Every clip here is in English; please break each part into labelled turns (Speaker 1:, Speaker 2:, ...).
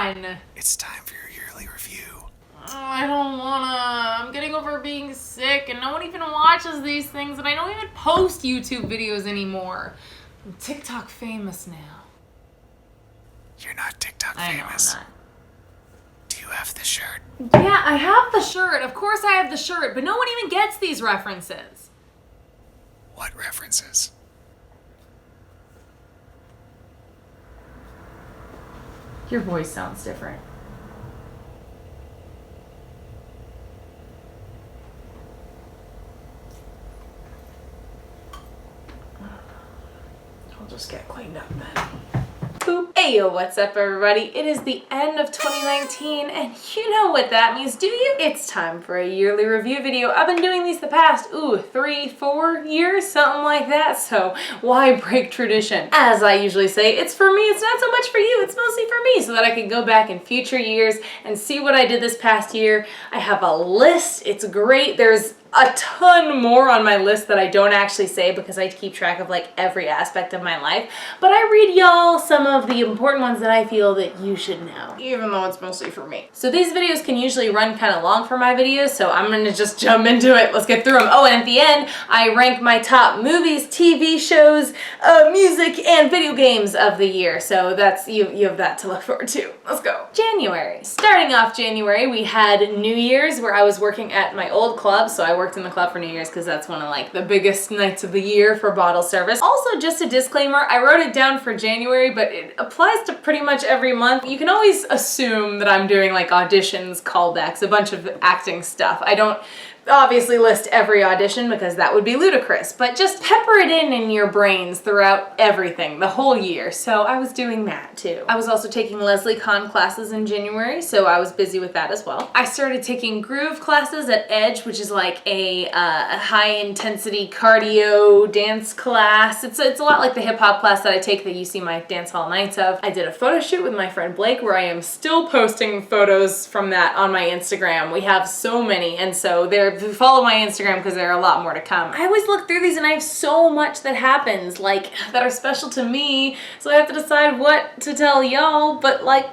Speaker 1: on!
Speaker 2: It's time for your yearly review.
Speaker 1: Oh, I don't wanna. I'm getting over being sick and no one even watches these things and I don't even post YouTube videos anymore. I'm TikTok famous now.
Speaker 2: You're not TikTok
Speaker 1: I know
Speaker 2: famous.
Speaker 1: I'm not.
Speaker 2: Do you have the shirt?
Speaker 1: Yeah, I have the shirt. Of course I have the shirt, but no one even gets these references.
Speaker 2: What references?
Speaker 1: Your voice sounds different. I'll just get cleaned up then. Boop. Heyo, what's up everybody? It is the end of 2019 and you know what that means, do you? It's time for a yearly review video. I've been doing these the past, 3-4 years, something like that, so why break tradition? As I usually say, it's for me, it's not so much for you, it's mostly for me, so that I can go back in future years and see what I did this past year. I have a list, it's great, there's a ton more on my list that I don't actually say because I keep track of like every aspect of my life, but I read y'all some of the important ones that I feel that you should know, even though it's mostly for me. So these videos can usually run kind of long for my videos, so I'm gonna just jump into it. Let's get through them. Oh, and at the end, I rank my top movies, TV shows, music, and video games of the year. So that's, you have that to look forward to. Let's go. January. Starting off January, we had New Year's where I was working at my old club, so I worked in the club for New Year's because that's one of like the biggest nights of the year for bottle service. Also, just a disclaimer, I wrote it down for January, but it applies to pretty much every month. You can always assume that I'm doing like auditions, callbacks, a bunch of acting stuff. I don't obviously list every audition because that would be ludicrous, but just pepper it in your brains throughout everything, the whole year. So I was doing that too. I was also taking Leslie Kahn classes in January, so I was busy with that as well. I started taking groove classes at Edge, which is like a high intensity cardio dance class. It's a lot like the hip hop class that I take that you see my dance hall nights of. I did a photo shoot with my friend Blake where I am still posting photos from that on my Instagram. We have so many, and so follow my Instagram because there are a lot more to come. I always look through these and I have so much that happens, like, that are special to me, so I have to decide what to tell y'all, but like,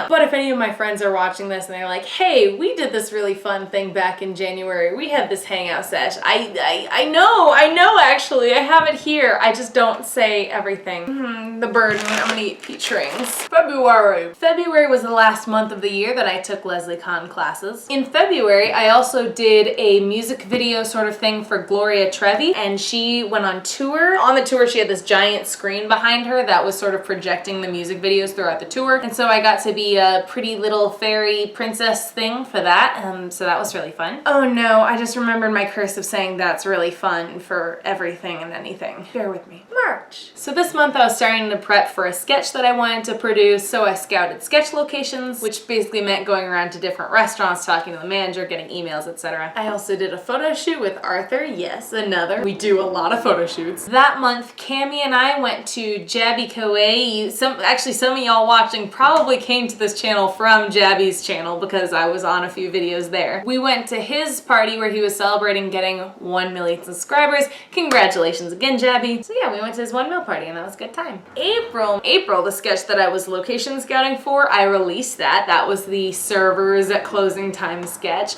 Speaker 1: But if any of my friends are watching this and they're like, hey, we did this really fun thing back in January, we had this hangout sesh. I know actually, I have it here. I just don't say everything. The burden, I'm gonna eat peach rings. February was the last month of the year that I took Leslie Kahn classes. In February, I also did a music video sort of thing for Gloria Trevi, and she went on tour. On the tour, she had this giant screen behind her that was sort of projecting the music videos throughout the tour, and so I got to be a pretty little fairy princess thing for that, so that was really fun. Oh no, I just remembered my curse of saying that's really fun for everything and anything. Bear with me. March. So this month I was starting to prep for a sketch that I wanted to produce, so I scouted sketch locations, which basically meant going around to different restaurants, talking to the manager, getting emails, etc. I also did a photo shoot with Arthur, yes, another. We do a lot of photo shoots. That month, Cammie and I went to Jabby Koei. Some of y'all watching probably came to this channel from Jabby's channel because I was on a few videos there. We went to his party where he was celebrating getting 1 million subscribers. Congratulations again, Jabby. So yeah, we went to his 1 mil party and that was a good time. April, the sketch that I was location scouting for, I released that. That was the servers at closing time sketch.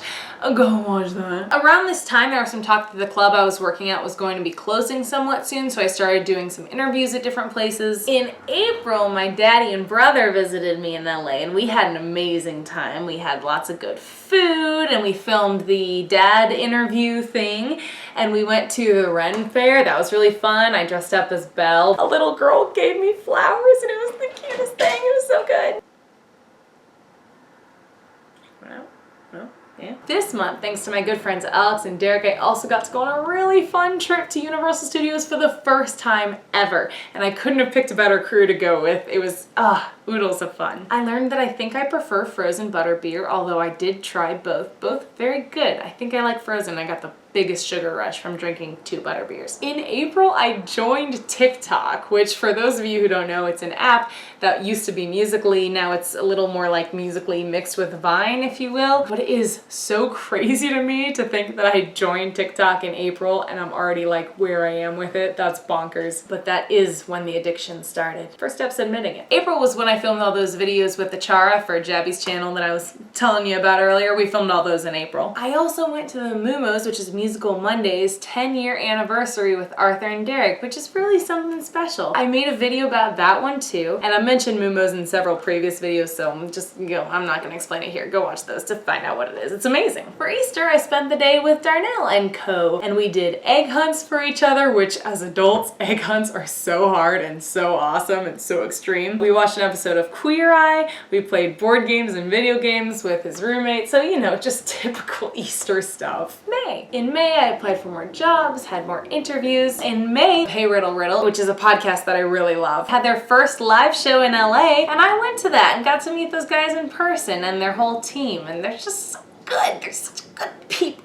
Speaker 1: Go watch that. Around this time, there was some talk that the club I was working at was going to be closing somewhat soon, so I started doing some interviews at different places. In April, my daddy and brother visited me in LA, and we had an amazing time. We had lots of good food, and we filmed the dad interview thing, and we went to the Ren Fair. That was really fun. I dressed up as Belle. A little girl gave me flowers, and it was the cutest thing. It was so good. Yeah. This month, thanks to my good friends Alex and Derek, I also got to go on a really fun trip to Universal Studios for the first time ever. And I couldn't have picked a better crew to go with. It was, oodles of fun. I learned that I think I prefer frozen butterbeer, although I did try both. Both very good. I think I like frozen. I got the biggest sugar rush from drinking 2 butterbeers. In April, I joined TikTok, which for those of you who don't know, it's an app that used to be Musical.ly. Now it's a little more like Musical.ly mixed with Vine, if you will. But it is so crazy to me to think that I joined TikTok in April and I'm already like where I am with it. That's bonkers. But that is when the addiction started. First step's admitting it. April was when I filmed all those videos with the Chara for Jabby's channel that I was telling you about earlier. We filmed all those in April. I also went to the Mumos, which is Musical Mondays, 10-year anniversary with Arthur and Derek, which is really something special. I made a video about that one too, and I mentioned Mumos in several previous videos, so I'm not gonna explain it here. Go watch those to find out what it is. It's amazing. For Easter, I spent the day with Darnell and co, and we did egg hunts for each other, which as adults, egg hunts are so hard and so awesome and so extreme. We watched an episode of Queer Eye, we played board games and video games with his roommate, so you know, just typical Easter stuff. In May, I applied for more jobs, had more interviews. In May, Hey Riddle Riddle, which is a podcast that I really love, had their first live show in LA, and I went to that and got to meet those guys in person and their whole team, and they're just so good. They're such good people.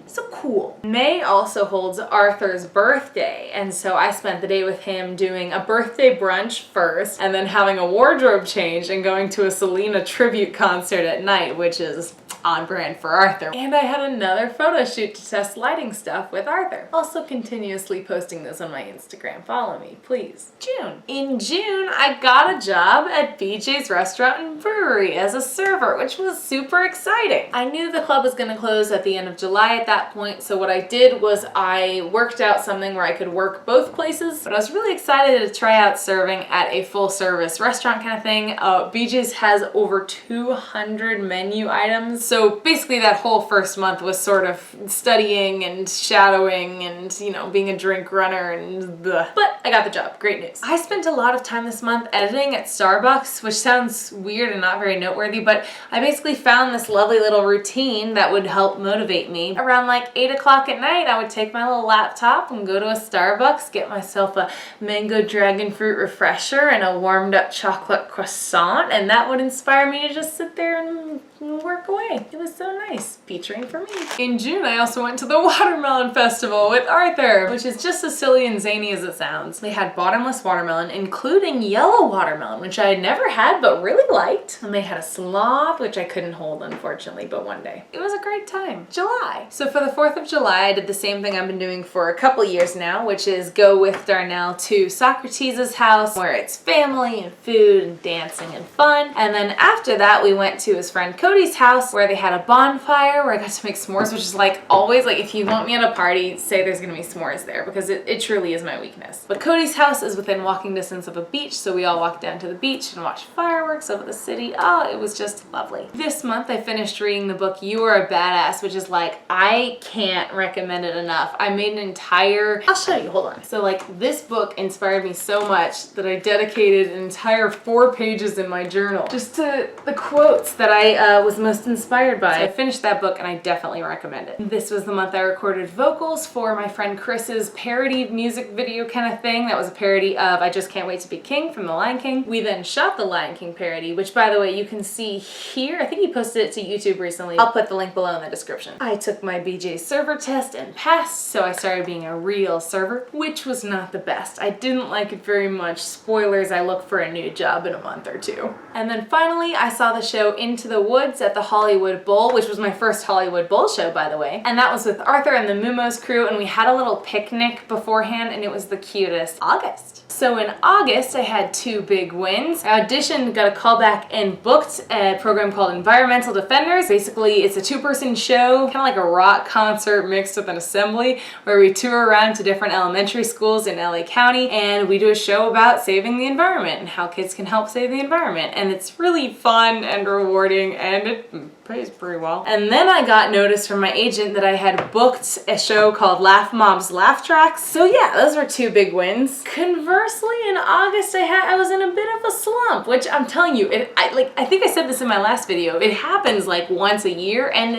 Speaker 1: So cool. May also holds Arthur's birthday, and so I spent the day with him doing a birthday brunch first, and then having a wardrobe change and going to a Selena tribute concert at night, which is on brand for Arthur. And I had another photo shoot to test lighting stuff with Arthur. Also continuously posting this on my Instagram. Follow me, please. June. In June, I got a job at BJ's Restaurant and Brewery as a server, which was super exciting. I knew the club was gonna close at the end of July at that point, so what I did was I worked out something where I could work both places, but I was really excited to try out serving at a full service restaurant kind of thing. BJ's has over 200 menu items, so basically that whole first month was sort of studying and shadowing and, you know, being a drink runner and blah. But I got the job. Great news. I spent a lot of time this month editing at Starbucks, which sounds weird and not very noteworthy, but I basically found this lovely little routine that would help motivate me. Around like 8 o'clock at night, I would take my little laptop and go to a Starbucks, get myself a mango dragon fruit refresher and a warmed up chocolate croissant, and that would inspire me to just sit there and work away. It was so nice. Featuring for me. In June, I also went to the Watermelon Festival with Arthur, which is just as silly and zany as it sounds. They had bottomless watermelon, including yellow watermelon, which I had never had but really liked. And they had a sloth, which I couldn't hold, unfortunately, but one day. It was a great time. July. So for the 4th of July, I did the same thing I've been doing for a couple years now, which is go with Darnell to Socrates' house, where it's family and food and dancing and fun. And then after that, we went to his friend Cody's house, where they had a bonfire where I got to make s'mores, which is like always, like if you want me at a party, say there's gonna be s'mores there, because it truly is my weakness. But Cody's house is within walking distance of a beach, so we all walked down to the beach and watched fireworks over the city. Oh, it was just lovely. This month I finished reading the book You Are a Badass, which is like, I can't recommend it enough. I made an entire, I'll show you, hold on. So like this book inspired me so much that I dedicated an entire 4 pages in my journal just to the quotes that I was most inspired by. So I finished that book and I definitely recommend it. This was the month I recorded vocals for my friend Chris's parody music video kind of thing. That was a parody of I Just Can't Wait to Be King from The Lion King. We then shot the Lion King parody, which by the way, you can see here. I think he posted it to YouTube recently. I'll put the link below in the description. I took my BJ server test and passed, so I started being a real server, which was not the best. I didn't like it very much. Spoilers, I look for a new job in a month or two. And then finally, I saw the show Into the Woods at the Hollywood Bowl, which was my first Hollywood Bowl show, by the way. And that was with Arthur and the Mumos crew, and we had a little picnic beforehand, and it was the cutest. August. So in August, I had 2 big wins. I auditioned, got a call back, and booked a program called Environmental Defenders. Basically, it's a 2-person show, kind of like a rock concert mixed with an assembly, where we tour around to different elementary schools in LA County, and we do a show about saving the environment and how kids can help save the environment. And it's really fun and rewarding, and it pays pretty well. And then I got notice from my agent that I had booked a show called Laugh Mob's Laugh Tracks. So yeah, those were 2 big wins. Conversely, in August, I was in a bit of a slump, which I'm telling you, I think I said this in my last video. It happens like once a year, and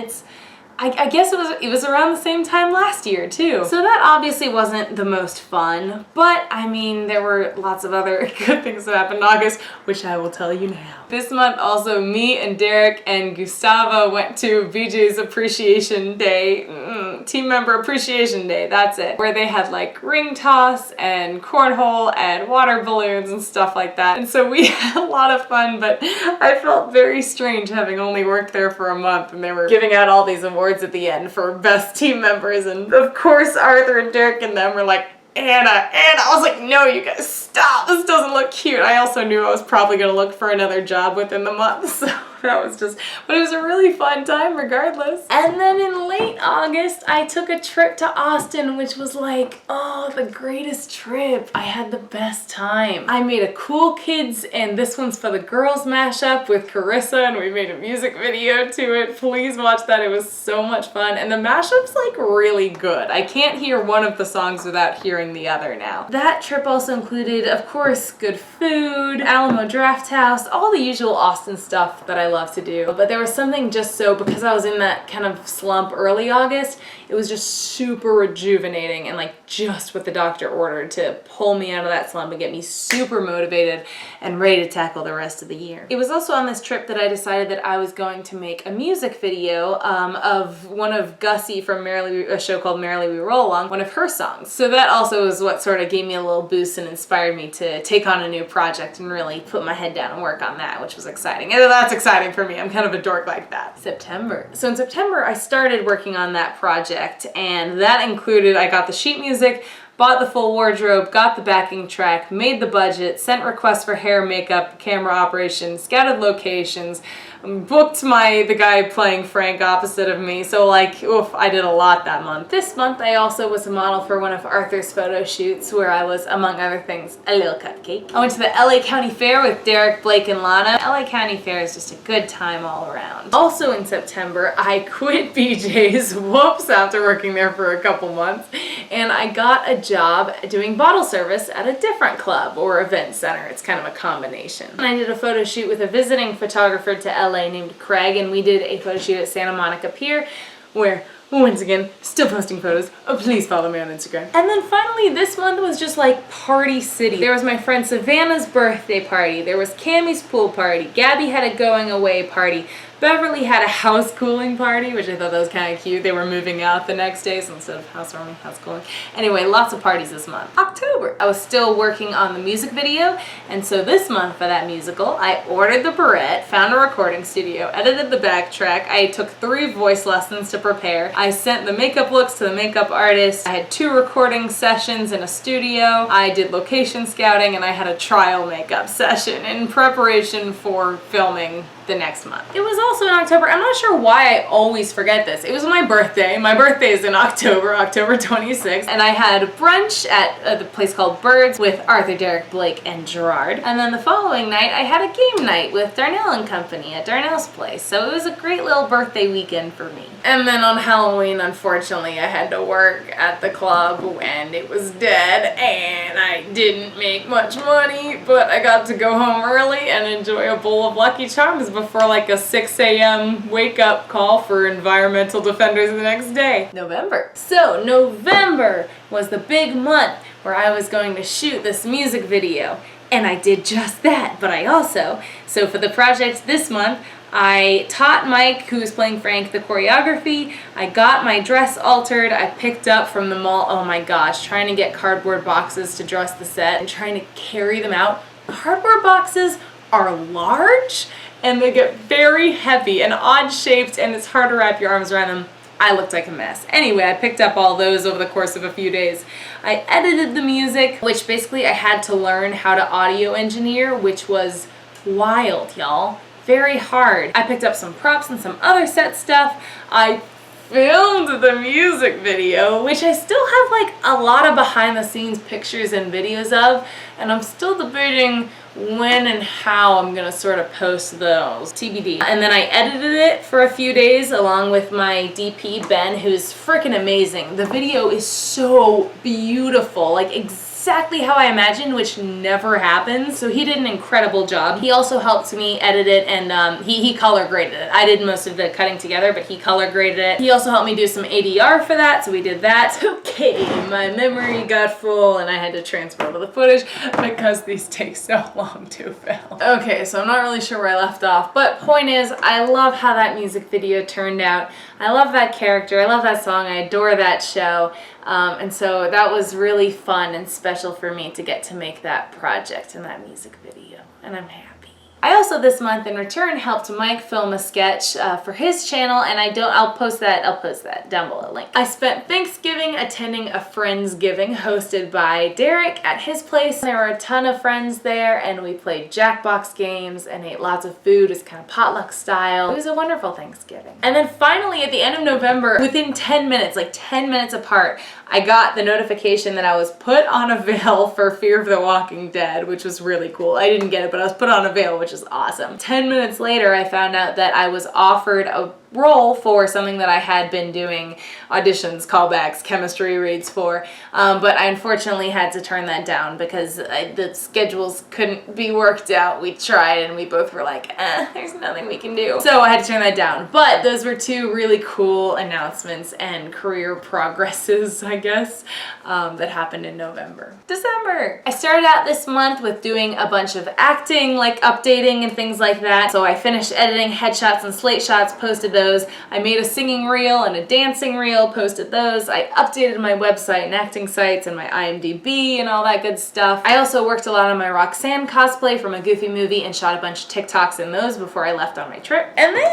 Speaker 1: I guess it was around the same time last year too. So that obviously wasn't the most fun, but I mean, there were lots of other good things that happened in August, which I will tell you now. This month also, me and Derek and Gustavo went to BJ's Appreciation Day, Team Member Appreciation Day, that's it, where they had like ring toss and cornhole and water balloons and stuff like that. And so we had a lot of fun, but I felt very strange having only worked there for a month and they were giving out all these awards at the end for best team members, and of course Arthur and Derek and them were like, Anna. I was like, no, you guys, stop. This doesn't look cute. I also knew I was probably going to look for another job within the month, so that was just, but it was a really fun time regardless. And then in late August, I took a trip to Austin, which was like, oh, the greatest trip. I had the best time. I made a Cool Kids and This One's for the Girls mashup with Carissa, and we made a music video to it. Please watch that. It was so much fun. And the mashup's like really good. I can't hear one of the songs without hearing the other now. That trip also included, of course, good food, Alamo Draft House, all the usual Austin stuff that I love to do. But there was something just so, because I was in that kind of slump early August, it was just super rejuvenating and like just what the doctor ordered to pull me out of that slump and get me super motivated and ready to tackle the rest of the year. It was also on this trip that I decided that I was going to make a music video of one of Gussie from a show called Merrily We Roll Along, one of her songs. So that also was what sort of gave me a little boost and inspired me to take on a new project and really put my head down and work on that, which was exciting. And that's exciting for me. I'm kind of a dork like that. September. So in September, I started working on that project, and that included, I got the sheet music, bought the full wardrobe, got the backing track, made the budget, sent requests for hair, makeup, camera operations, scouted locations, booked the guy playing Frank opposite of me. So like, oof, I did a lot that month. This month I also was a model for one of Arthur's photo shoots where I was, among other things, a little cupcake. I went to the LA County Fair with Derek, Blake, and Lana. LA County Fair is just a good time all around. Also in September, I quit BJ's, whoops, after working there for a couple months, and I got a job doing bottle service at a different club or event center. It's kind of a combination. And I did a photo shoot with a visiting photographer to LA named Craig, and we did a photo shoot at Santa Monica Pier where, once again, still posting photos. Oh, please follow me on Instagram. And then finally, this month was just like party city. There was my friend Savannah's birthday party. There was Cammy's pool party. Gabby had a going away party. Beverly had a house cooling party, which I thought that was kind of cute. They were moving out the next day, so instead of housewarming, house cooling. Anyway, lots of parties this month. October. I was still working on the music video, and so this month for that musical, I ordered the barrette, found a recording studio, edited the backtrack. I took 3 voice lessons to prepare. I sent the makeup looks to the makeup artist. I had 2 recording sessions in a studio. I did location scouting, and I had a trial makeup session in preparation for filming the next month. It was also in October. I'm not sure why I always forget this. It was my birthday. My birthday is in October 26th, and I had brunch at the place called Birds with Arthur, Derek, Blake, and Gerard. And then the following night, I had a game night with Darnell and Company at Darnell's place. So it was a great little birthday weekend for me. And then on Halloween, unfortunately, I had to work at the club and it was dead, and I didn't make much money, but I got to go home early and enjoy a bowl of Lucky Charms before like a 6 a.m. wake up call for environmental defenders the next day. November. So November was the big month where I was going to shoot this music video, and I did just that. But I also, so for the project this month, I taught Mike, who was playing Frank, the choreography. I got my dress altered. I picked up from the mall, oh my gosh, trying to get cardboard boxes to dress the set and trying to carry them out. Cardboard boxes are large and they get very heavy and odd shaped, and it's hard to wrap your arms around them. I looked like a mess. Anyway, I picked up all those over the course of a few days. I edited the music, which basically I had to learn how to audio engineer, which was wild, y'all. Very hard. I picked up some props and some other set stuff. I filmed the music video, which I still have like a lot of behind the scenes pictures and videos of, and I'm still debating when and how I'm gonna sort of post those, TBD. And then I edited it for a few days along with my DP, Ben, who's freaking amazing. The video is so beautiful, like exactly exactly how I imagined, which never happens. So he did an incredible job. He also helped me edit it, and he color graded it. I did most of the cutting together, but he color graded it. He also helped me do some ADR for that, so we did that. Okay, my memory got full and I had to transfer over the footage because these take so long to film. Okay, so I'm not really sure where I left off, but point is, I love how that music video turned out. I love that character, I love that song, I adore that show, and so that was really fun and special for me to get to make that project and that music video, and I'm happy. I also this month in return helped Mike film a sketch for his channel, and I'll post that down below, link. I spent Thanksgiving attending a Friendsgiving hosted by Derek at his place. There were a ton of friends there, and we played Jackbox games and ate lots of food. It was kind of potluck style. It was a wonderful Thanksgiving. And then finally at the end of November, within 10 minutes, like 10 minutes apart, I got the notification that I was put on a veil for Fear of the Walking Dead, which was really cool. I didn't get it, but I was put on a veil, which is awesome. 10 minutes later, I found out that I was offered a role for something that I had been doing auditions, callbacks, chemistry reads for, but I unfortunately had to turn that down because the schedules couldn't be worked out. We tried and we both were like, there's nothing we can do. So I had to turn that down. But those were two really cool announcements and career progresses, I guess, that happened in November. December! I started out this month with doing a bunch of acting, like updating and things like that. So I finished editing headshots and slate shots, posted those. I made a singing reel and a dancing reel, posted those. I updated my website and acting sites and my IMDb and all that good stuff. I also worked a lot on my Roxanne cosplay from a Goofy movie and shot a bunch of TikToks in those before I left on my trip. And then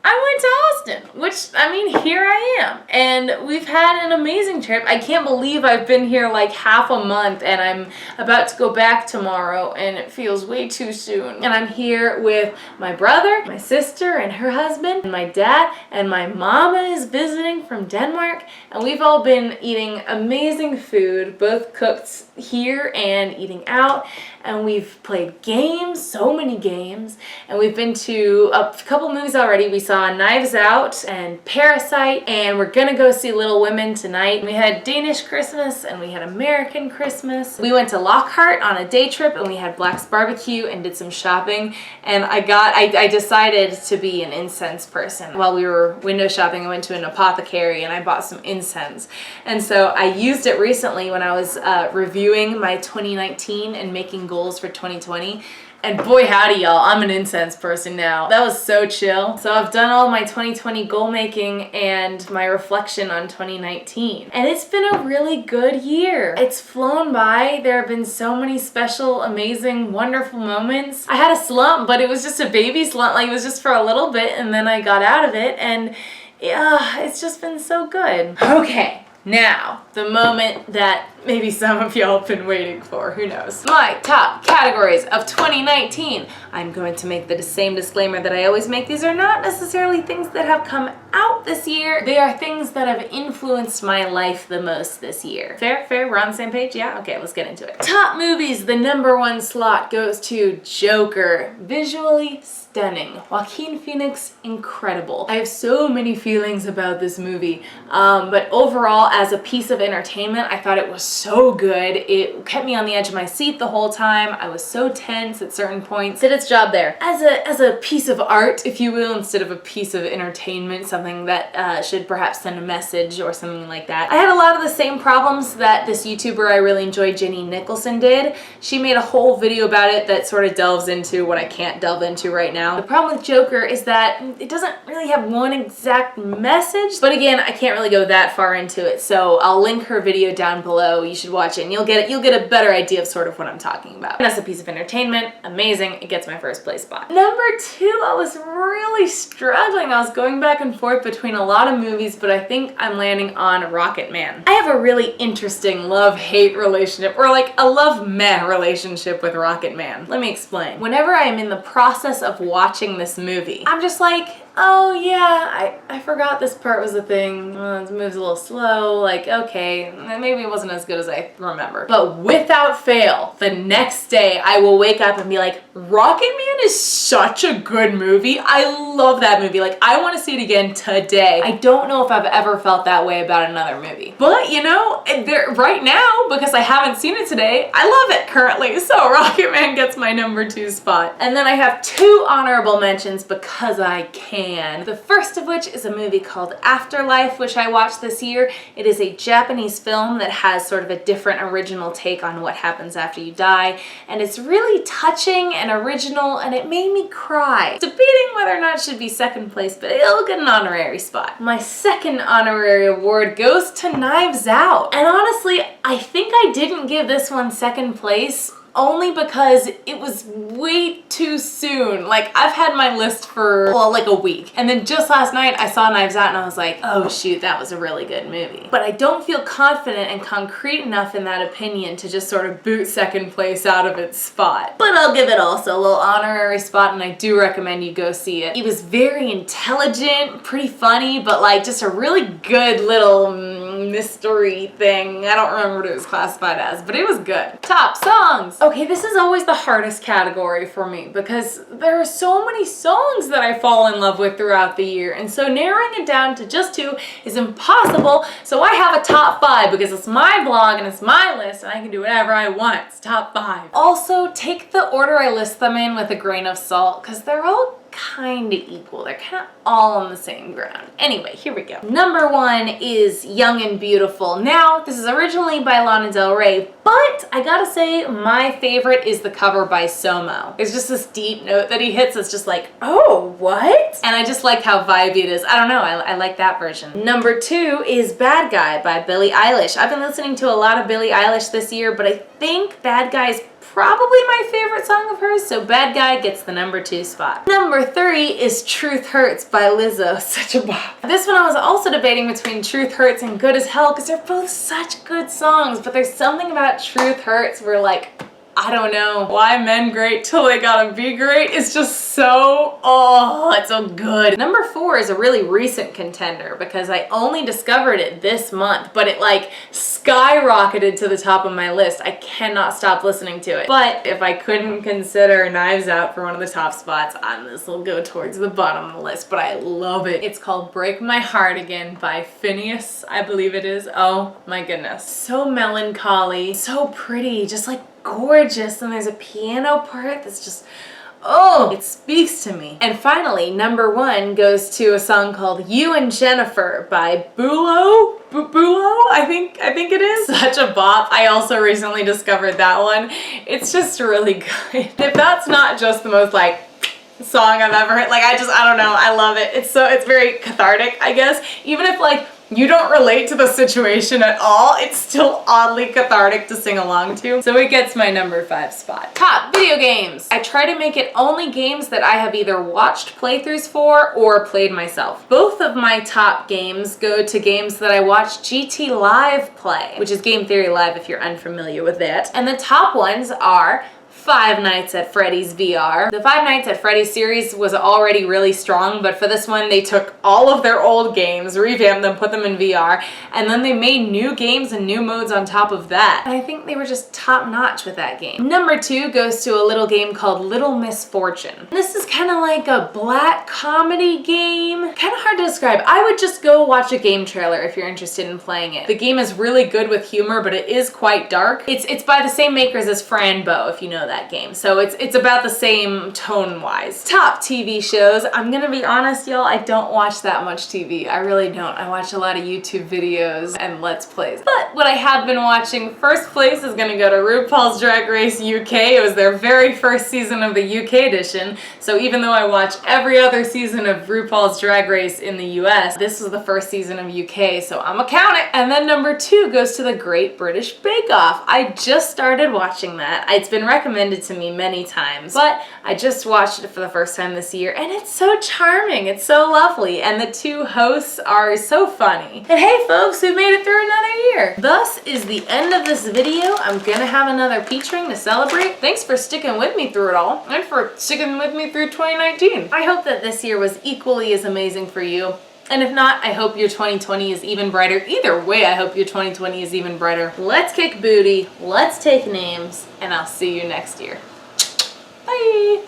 Speaker 1: I went to Austin, which, I mean, here I am. And we've had an amazing trip. I can't believe I've been here like half a month and I'm about to go back tomorrow and it feels way too soon. And I'm here with my brother, my sister and her husband, and my dad, and my mama is visiting from Denmark. And we've all been eating amazing food, both cooked here and eating out. And we've played games, so many games. And we've been to a couple movies already. We saw Knives Out and Parasite, and we're gonna go see Little Women tonight. We had Danish Christmas and we had American Christmas. We went to Lockhart on a day trip and we had Black's Barbecue and did some shopping. And I decided to be an incense person. While we were window shopping, I went to an apothecary and I bought some incense. And so I used it recently when I was reviewing my 2019 and making goals for 2020. And boy howdy y'all, I'm an incense person now. That was so chill. So I've done all my 2020 goal making and my reflection on 2019. And it's been a really good year. It's flown by. There have been so many special, amazing, wonderful moments. I had a slump, but it was just a baby slump. Like it was just for a little bit and then I got out of it and yeah, it's just been so good. Okay. Now, the moment that maybe some of y'all have been waiting for, who knows. My top categories of 2019. I'm going to make the same disclaimer that I always make. These are not necessarily things that have come out this year. They are things that have influenced my life the most this year. Fair? We're on the same page? Yeah? Okay, let's get into it. Top movies, the #1 slot goes to Joker. Visually stunning. Joaquin Phoenix, incredible. I have so many feelings about this movie, but overall, as a piece of entertainment, I thought it was so good. It kept me on the edge of my seat the whole time. I was so tense at certain points. Did its job there. As a piece of art, if you will, instead of a piece of entertainment, something that should perhaps send a message or something like that. I had a lot of the same problems that this YouTuber I really enjoyed, Jenny Nicholson, did. She made a whole video about it that sort of delves into what I can't delve into right now. The problem with Joker is that it doesn't really have one exact message, but again, I can't really go that far into it, so I'll link her video down below. You should watch it and you'll get a better idea of sort of what I'm talking about. And as a piece of entertainment, amazing. It gets my first place spot. #2, I was really struggling. I was going back and forth between a lot of movies, but I think I'm landing on Rocket Man. I have a really interesting love-hate relationship, or like a love-meh relationship with Rocket Man. Let me explain. Whenever I am in the process of watching this movie, I'm just like, oh yeah, I forgot this part was a thing. This move's a little slow, like okay, maybe it wasn't as good good as I remember. But without fail, the next day I will wake up and be like, Rocket Man is such a good movie. I love that movie. Like, I want to see it again today. I don't know if I've ever felt that way about another movie. But, you know, right now, because I haven't seen it today, I love it currently. So Rocket Man gets my number 2 spot. And then I have 2 honorable mentions because I can. The first of which is a movie called Afterlife, which I watched this year. It is a Japanese film that has sort of a different original take on what happens after you die. And it's really touching and original, and it made me cry. Debating whether or not it should be second place, but it'll get an honorary spot. My second honorary award goes to Knives Out. And honestly, I think I didn't give this one second place only because it was way too soon. Like, I've had my list for, well, like a week. And then just last night I saw Knives Out and I was like, oh shoot, that was a really good movie. But I don't feel confident and concrete enough in that opinion to just sort of boot second place out of its spot. But I'll give it also a little honorary spot, and I do recommend you go see it. It was very intelligent, pretty funny, but like just a really good little mystery thing. I don't remember what it was classified as, but it was good. Top songs. Okay, this is always the hardest category for me because there are so many songs that I fall in love with throughout the year, and so narrowing it down to just 2 is impossible. So I have a top 5 because it's my blog and it's my list and I can do whatever I want. It's top 5. Also, take the order I list them in with a grain of salt because they're all kind of equal. They're kind of all on the same ground. Anyway, here we go. Number 1 is Young and Beautiful. Now, this is originally by Lana Del Rey, but I gotta say my favorite is the cover by Somo. It's just this deep note that he hits. It's just like, oh, what? And I just like how vibey it is. I don't know. I like that version. Number 2 is Bad Guy by Billie Eilish. I've been listening to a lot of Billie Eilish this year, but I think Bad Guy is probably my favorite song of hers, so Bad Guy gets the number 2 spot. Number 3 is Truth Hurts by Lizzo. Such a bop. This one I was also debating between Truth Hurts and Good as Hell because they're both such good songs, but there's something about Truth Hurts where, like, I don't know why men great till they gotta be great. It's just so, oh, it's so good. Number 4 is a really recent contender because I only discovered it this month, but it like skyrocketed to the top of my list. I cannot stop listening to it. But if I couldn't consider Knives Out for one of the top spots, this will go towards the bottom of the list, but I love it. It's called Break My Heart Again by Phineas, I believe it is. Oh my goodness. So melancholy, so pretty, just like gorgeous, and there's a piano part that's just, oh, it speaks to me. And finally, number 1 goes to a song called You and Jennifer by Bulo, I think it is. Such a bop. I also recently discovered that one. It's just really good. If that's not just the most like song I've ever heard, like I don't know, I love it. It's very cathartic, I guess. Even if like you don't relate to the situation at all, it's still oddly cathartic to sing along to. So it gets my number 5 spot. Top video games. I try to make it only games that I have either watched playthroughs for or played myself. Both of my top games go to games that I watched GT Live play, which is Game Theory Live if you're unfamiliar with that. And the top ones are Five Nights at Freddy's VR. The Five Nights at Freddy's series was already really strong, but for this one they took all of their old games, revamped them, put them in VR, and then they made new games and new modes on top of that. And I think they were just top notch with that game. Number 2 goes to a little game called Little Misfortune. This is kind of like a black comedy game. Kind of hard to describe. I would just go watch a game trailer if you're interested in playing it. The game is really good with humor, but it is quite dark. It's by the same makers as Fran Bow, if you know that game. So it's about the same tone-wise. Top TV shows. I'm gonna be honest, y'all, I don't watch that much TV. I really don't. I watch a lot of YouTube videos and Let's Plays. But what I have been watching, first place is gonna go to RuPaul's Drag Race UK. It was their very first season of the UK edition. So even though I watch every other season of RuPaul's Drag Race in the US, this was the first season of UK, so I'ma count it. And then number 2 goes to the Great British Bake Off. I just started watching that. It's been recommended to me many times, but I just watched it for the first time this year, and it's so charming. It's so lovely, and the 2 hosts are so funny. And hey folks, we made it through another year. Thus is the end of this video. I'm gonna have another peach ring to celebrate. Thanks for sticking with me through it all, and for sticking with me through 2019. I hope that this year was equally as amazing for you And if not, I hope your 2020 is even brighter. Either way, I hope your 2020 is even brighter. Let's kick booty, let's take names, and I'll see you next year. Bye.